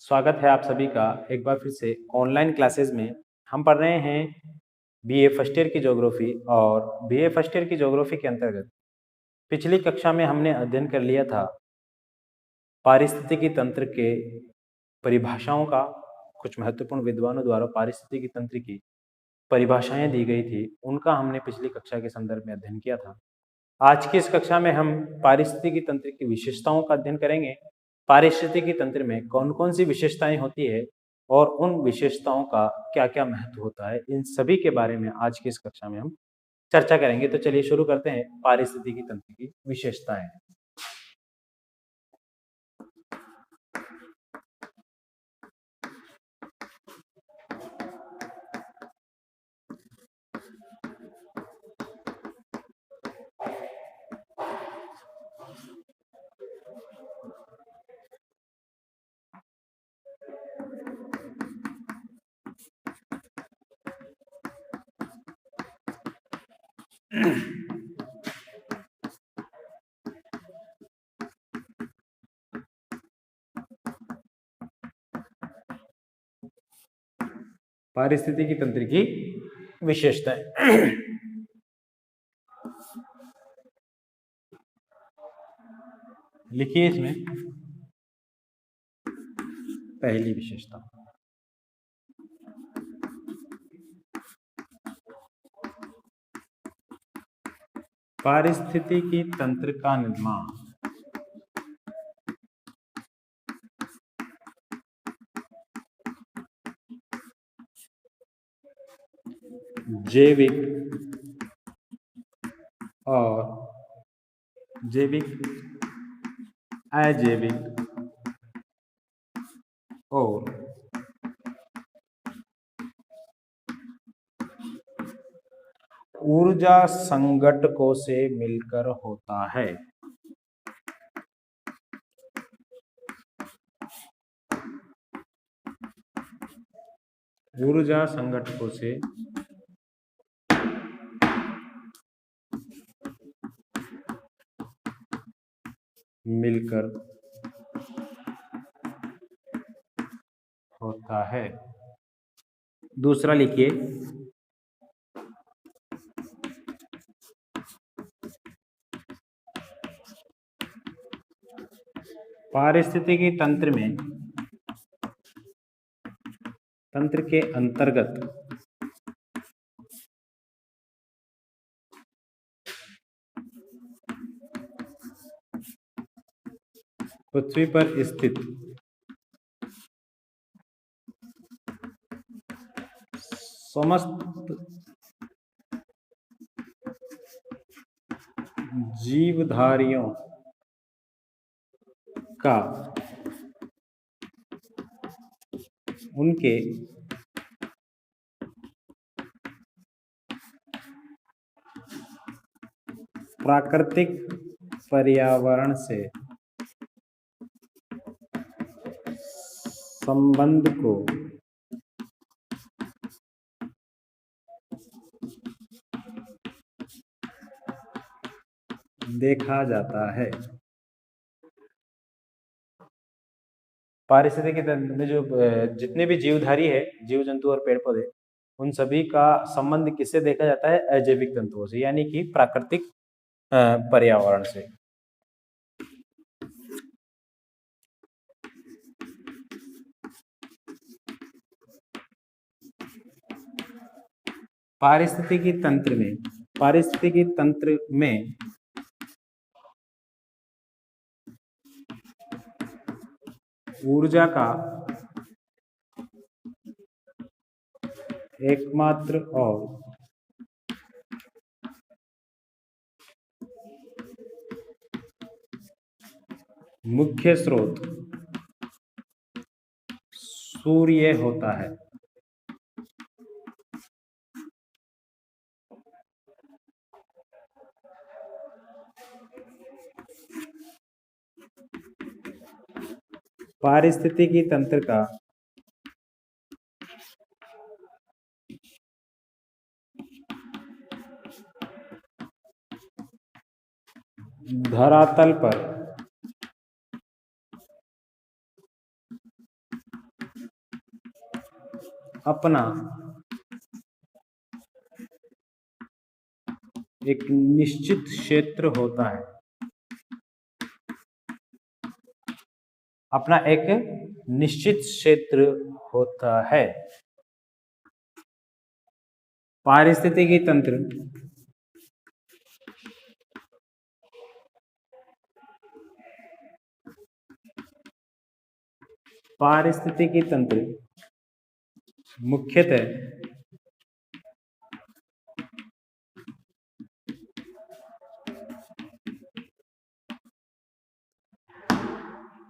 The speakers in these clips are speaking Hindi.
स्वागत है आप सभी का एक बार फिर से ऑनलाइन क्लासेस में। हम पढ़ रहे हैं बीए फर्स्ट ईयर की ज्योग्राफी और बीए फर्स्ट ईयर की ज्योग्राफी के अंतर्गत पिछली कक्षा में हमने अध्ययन कर लिया था पारिस्थितिकी तंत्र के परिभाषाओं का। कुछ महत्वपूर्ण विद्वानों द्वारा पारिस्थितिकी तंत्र की परिभाषाएं दी गई थी, उनका हमने पिछली कक्षा के संदर्भ में अध्ययन किया था। आज की इस कक्षा में हम पारिस्थितिकी तंत्र की विशेषताओं का अध्ययन करेंगे। पारिस्थितिकी तंत्र में कौन कौन सी विशेषताएं होती है और उन विशेषताओं का क्या क्या महत्व होता है, इन सभी के बारे में आज की इस कक्षा में हम चर्चा करेंगे। तो चलिए शुरू करते हैं पारिस्थितिकी तंत्र की विशेषताएं। पारिस्थितिकी तंत्र की विशेषताएं। लिखिए इसमें पहली विशेषता, पारिस्थितिकी तंत्र का निर्माण जैविक और अजैविक और ऊर्जा संघटकों से मिलकर होता है। ऊर्जा संघटकों से मिलकर होता है। दूसरा लिखिए, पारिस्थितिकी तंत्र के अंतर्गत पृथ्वी पर स्थित समस्त जीवधारियों का उनके प्राकृतिक पर्यावरण से संबंध को देखा जाता है। पारिस्थितिकी तंत्र में जो जितने भी जीवधारी है, जीव जंतु और पेड़ पौधे, उन सभी का संबंध किससे देखा जाता है? अजैविक तंतुओं से, यानी कि प्राकृतिक पर्यावरण से। पारिस्थितिकी तंत्र में ऊर्जा का एकमात्र और मुख्य स्रोत सूर्य होता है। पारिस्थितिकी तंत्र का धरातल पर अपना एक निश्चित क्षेत्र होता है, अपना एक निश्चित क्षेत्र होता है। पारिस्थितिकी तंत्र पारिस्थितिकी तंत्र मुख्यतः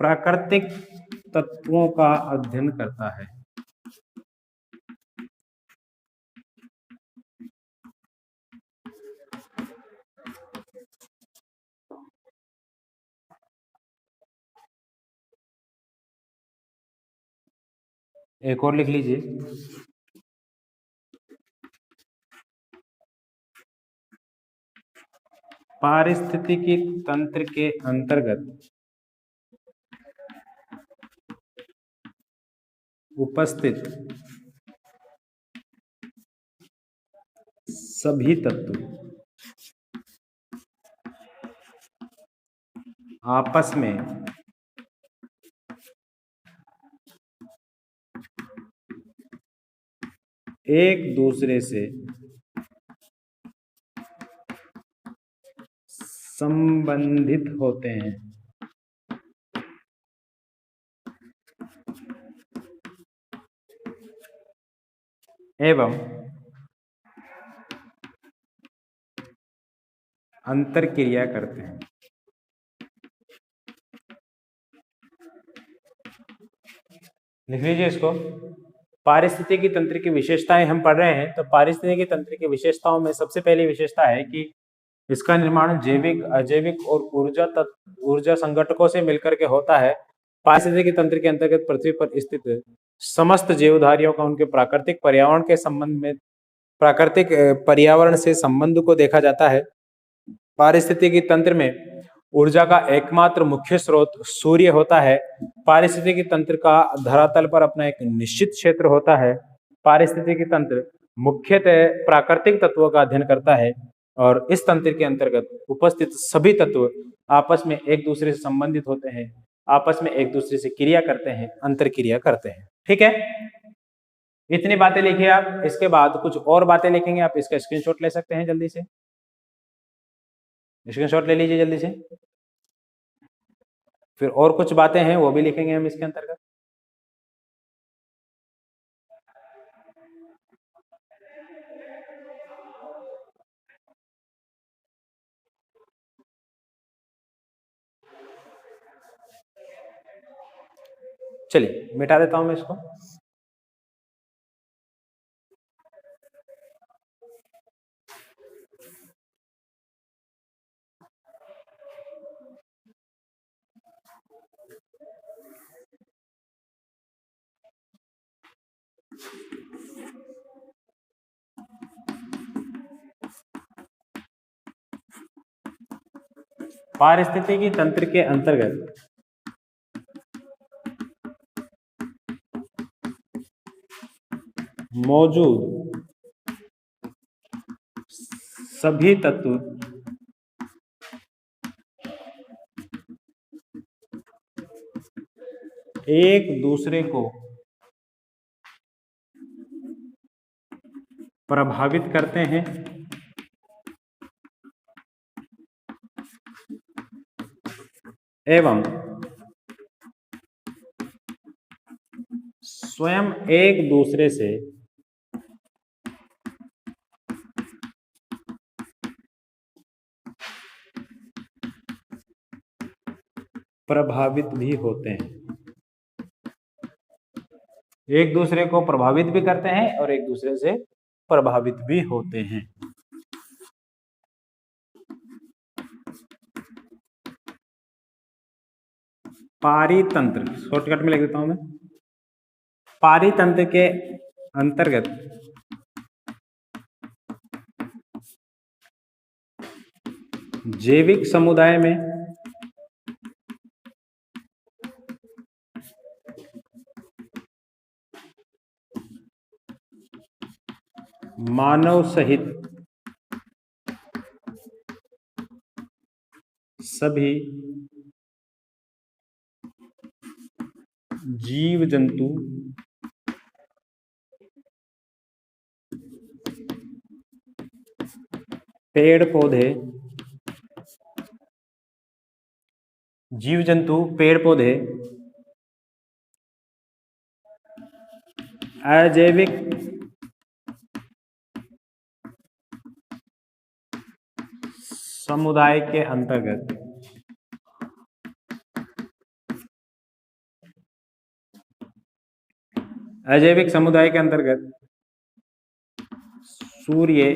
प्राकृतिक तत्वों का अध्ययन करता है। एक और लिख लीजिए, पारिस्थितिकी तंत्र के अंतर्गत उपस्थित सभी तत्व आपस में एक दूसरे से संबंधित होते हैं। एवं अंतरक्रिया करते हैं। लिख लीजिए इसको। पारिस्थितिकी तंत्र की विशेषताएं हम पढ़ रहे हैं, तो पारिस्थितिकी तंत्र की विशेषताओं में सबसे पहली विशेषता है कि इसका निर्माण जैविक, अजैविक और ऊर्जा संगठकों से मिलकर के होता है। पारिस्थितिकी तंत्र के अंतर्गत पृथ्वी पर स्थित समस्त जीवधारियों का उनके प्राकृतिक पर्यावरण से संबंध को देखा जाता है। पारिस्थितिकी तंत्र में ऊर्जा का एकमात्र मुख्य स्रोत सूर्य होता है। पारिस्थितिकी तंत्र का धरातल पर अपना एक निश्चित क्षेत्र होता है। पारिस्थितिकी तंत्र मुख्यतः प्राकृतिक तत्वों का अध्ययन करता है और इस तंत्र के अंतर्गत उपस्थित सभी तत्व आपस में एक दूसरे से संबंधित होते हैं, आपस में एक दूसरे से क्रिया करते हैं, अंतरक्रिया करते हैं। ठीक है, इतनी बातें लिखिए आप। इसके बाद कुछ और बातें लिखेंगे, आप इसका स्क्रीनशॉट ले सकते हैं, जल्दी से स्क्रीनशॉट ले लीजिए जल्दी से। फिर और कुछ बातें हैं वो भी लिखेंगे हम इसके अंतर्गत। चलिए मिटा देता हूं मैं इसको। पारिस्थितिकी तंत्र के अंतर्गत मौजूद सभी तत्व एक दूसरे को प्रभावित करते हैं एवं स्वयं एक दूसरे से प्रभावित भी होते हैं। एक दूसरे को प्रभावित भी करते हैं और एक दूसरे से प्रभावित भी होते हैं। पारितंत्र शॉर्टकट में लिख देता हूं मैं। पारितंत्र के अंतर्गत जैविक समुदाय में मानव सहित सभी जीव जंतु पेड़ पौधे जीव जंतु पेड़ पौधे अजैविक समुदाय के अंतर्गत अजैविक समुदाय के अंतर्गत सूर्य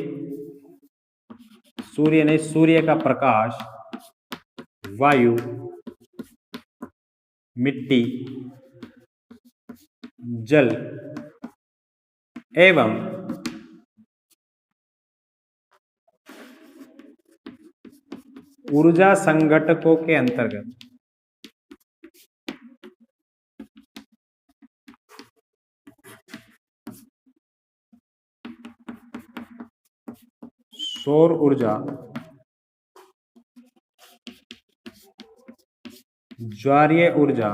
नहीं, सूर्य का प्रकाश, वायु, मिट्टी, जल एवं ऊर्जा संघटकों के अंतर्गत सौर ऊर्जा, ज्वारीय ऊर्जा,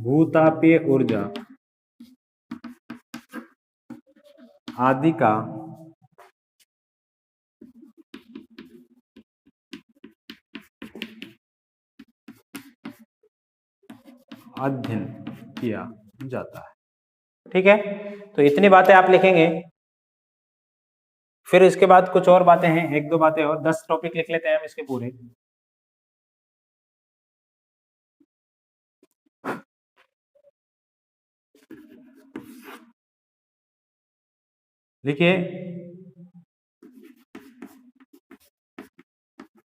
भूतापीय ऊर्जा आदि का अध्ययन किया जाता है। ठीक है, तो इतनी बातें आप लिखेंगे। फिर इसके बाद कुछ और बातें हैं, एक दो बातें और, 10 टॉपिक लिख लेते हैं हम इसके पूरे। देखिए,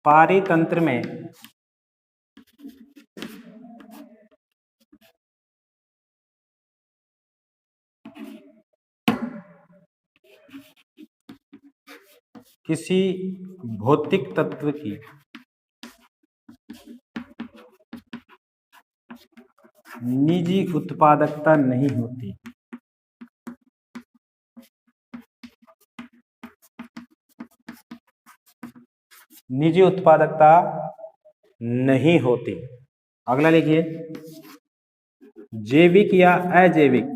पारितंत्र में किसी भौतिक तत्व की निजी उत्पादकता नहीं होती। निजी उत्पादकता नहीं होती। अगला लिखिए, जैविक या अजैविक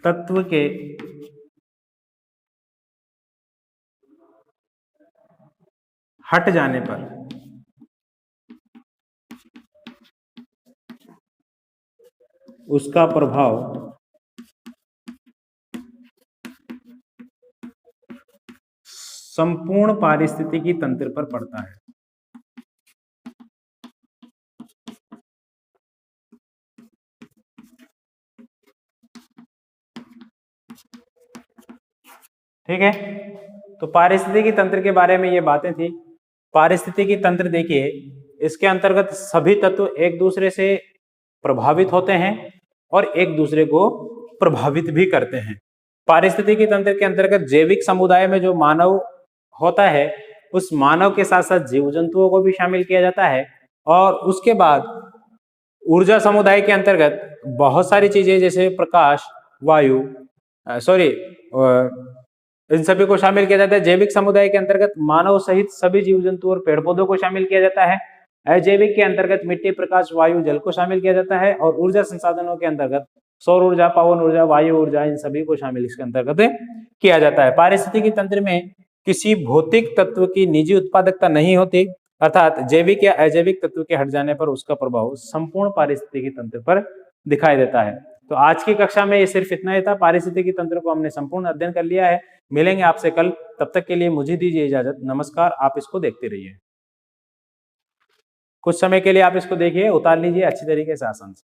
तत्व के हट जाने पर उसका प्रभाव संपूर्ण पारिस्थितिकी तंत्र पर पड़ता है। ठीक है, तो पारिस्थितिकी तंत्र के बारे में ये बातें थी। पारिस्थितिकी तंत्र देखिए, इसके अंतर्गत सभी तत्व एक दूसरे से प्रभावित होते हैं और एक दूसरे को प्रभावित भी करते हैं। पारिस्थितिकी तंत्र के अंतर्गत जैविक समुदाय में जो मानव होता है, उस मानव के साथ साथ जीव जंतुओं को भी शामिल किया जाता है। और उसके बाद ऊर्जा समुदाय के अंतर्गत बहुत सारी चीजें जैसे प्रकाश, वायु, इन सभी को शामिल किया जाता है। जैविक समुदाय के अंतर्गत मानव सहित सभी जीव जंतु और पेड़ पौधों को शामिल किया जाता है। अजैविक के अंतर्गत मिट्टी, प्रकाश, वायु, जल को शामिल किया जाता है। और ऊर्जा संसाधनों के अंतर्गत सौर ऊर्जा, पवन ऊर्जा, वायु ऊर्जा, इन सभी को शामिल इसके अंतर्गत किया जाता है। पारिस्थितिकी तंत्र में किसी भौतिक तत्व की निजी उत्पादकता नहीं होती, अर्थात जैविक या अजैविक तत्व के हट जाने पर उसका प्रभाव संपूर्ण पारिस्थितिकी तंत्र पर दिखाई देता है। तो आज की कक्षा में ये सिर्फ इतना ही था। पारिस्थितिकी तंत्र को हमने संपूर्ण अध्ययन कर लिया है। मिलेंगे आपसे कल, तब तक के लिए मुझे दीजिए इजाजत। नमस्कार। आप इसको देखते रहिए, कुछ समय के लिए आप इसको देखिए, उतार लीजिए अच्छी तरीके से, आसान से।